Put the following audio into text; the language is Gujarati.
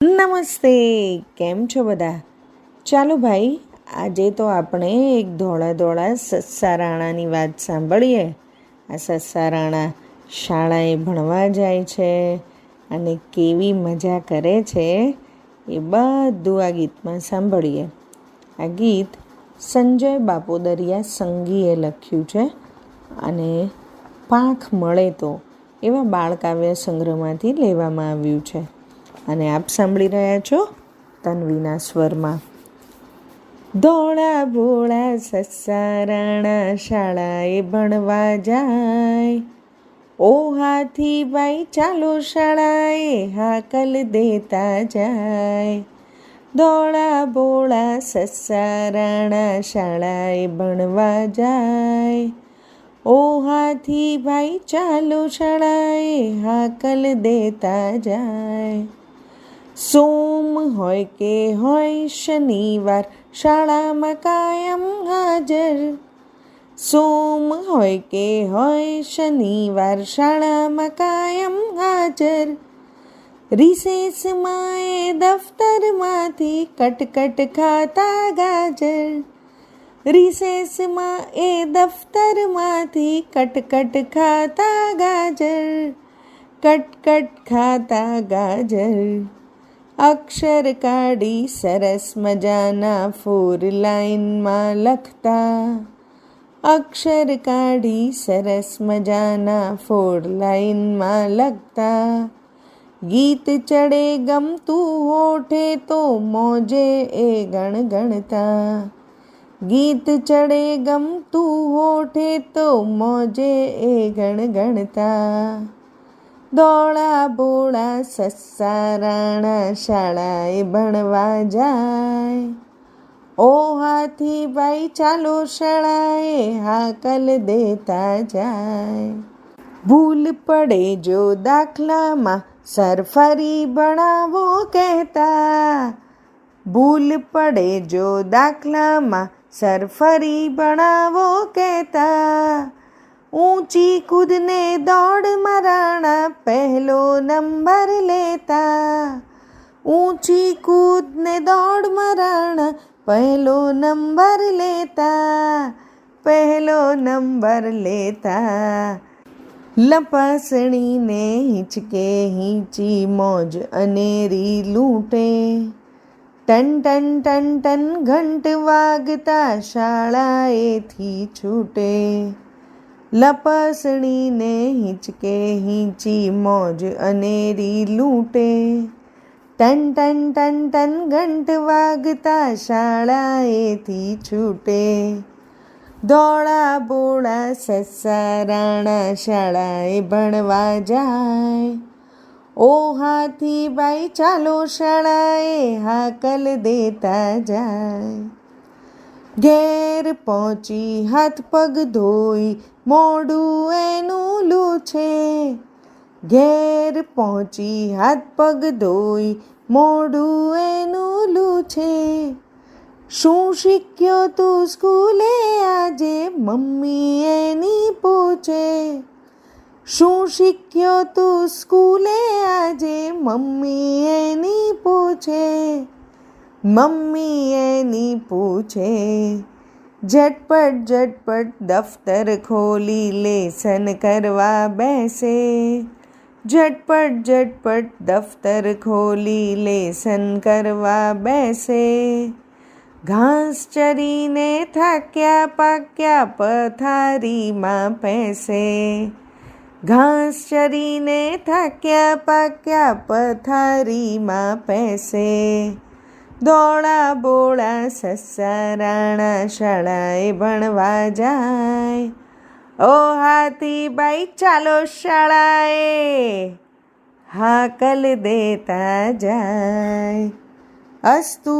નમસ્તે, કેમ છો બધા? ચાલો ભાઈ, આજે તો આપણે એક ધોળા ધોળા સસ્સા રાણાની વાત સાંભળીએ. આ સસ્સા રાણા શાળાએ ભણવા જાય છે અને કેવી મજા કરે છે એ બધું આ ગીતમાં સાંભળીએ. આ ગીત સંજય બાપોદરિયા સંગીએ લખ્યું છે અને પાંખ મળે તો એવા બાળકાવ્ય સંગ્રહમાંથી લેવામાં આવ્યું છે. અને આપ સાંભળી રહ્યા છો તન્વીના સ્વરમાં. ધોળા ભોળા સસ્સા રાણા શાળાએ ભણવા જાય, ઓ હાથી ભાઈ ચાલો શાળાએ હાકલ દેતા જાય. ધોળા ભોળા સસ્સા રાણા શાળાએ ભણવા જાય, ઓ હાથી ભાઈ ચાલો શાળાએ હાકલ દેતા જાય. સોમ હોય કે હોય શનિવાર શાળામાં કાયમ હાજર, સોમ હોય કે હોય શનિવાર શાળામાં કાયમ હાજર. રિસેસમાં એ દફતરમાંથી કટકટ ખાતા ગાજર, રિસેસમાં એ દફતરમાંથી કટકટ ખાતા ગાજર, કટકટ ખાતા ગાજર. અક્ષર કાઢી સરસ મજાના 4 લાઈનમાં લખતા, અક્ષર કાઢી સરસ મજાના 4 લાઈનમાં લખતા. ગીત ચડે ગમતું હોઠે તો મોજે એ ગણગણતા, ગીત ચડે ગમતું હોઠે તો મોજે એ ગણગણતા. ધોળા ભોળા સસ્સા રાણા શાળાએ ભણવા જાય, ઓ હાથી ભાઈ ચાલો શાળાએ હાકલ દેતા જાય. ભૂલ પડે જો દાખલામાં સર ફરી ભણાવો કહેતા, ભૂલ પડે જો દાખલામાં સર ફરી ભણાવો કહેતા. ઊંચી કૂદને દોડમાં રાણા પહેલો નંબર લેતા, ઊંચી કૂદને દોડમાં રાણા પહેલો નંબર લેતા, પહેલો નંબર લેતા. લપસણીને હિંચકે હિંચી મોજ અનેરી લૂંટે, ટન ટન ટન ટન ઘંટ વાગતા શાળાએથી છૂટે. લપસણીને હિંચકે હિંચી મોજ અનેરી લૂંટે, ટન ટન ટન ટન ઘંટ વાગતા શાળાએથી છૂટે. ધોળા ભોળા સસ્સા રાણા શાળાએ ભણવા જાય, ઓ હાથી ભાઈ ચાલો શાળાએ હાકલ દેતા જાય. ઘેર પહોંચી હાથ પગ ધોઈ મોઢું એનું લૂછે, ઘેર પહોંચી હાથ પગ ધોઈ મોઢું એનું લૂછે. શું શીખ્યો તું સ્કૂલે આજે મમ્મી એની પૂછે, શું શીખ્યો તું સ્કૂલે આજે મમ્મી એની પૂછે, મમ્મી એની પૂછે. ઝટપટ ઝટપટ દફતર ખોલી લેસન કરવા બેસે, ઝટપટ ઝટપટ દફતર ખોલી લેસન કરવા બેસે. ઘાસ ચરીને થાક્યા પાક્યા પથારીમાં પેસે, ઘાસ ચરીને થાક્યા પાક્યા પથારીમાં પેસે. ધોળા ભોળા સસ્સા રાણા શાળાએ ભણવા જાય, ઓ હાથી ભાઈ ચાલો શાળાએ હાકલ દેતા જાય. અસ્તુ.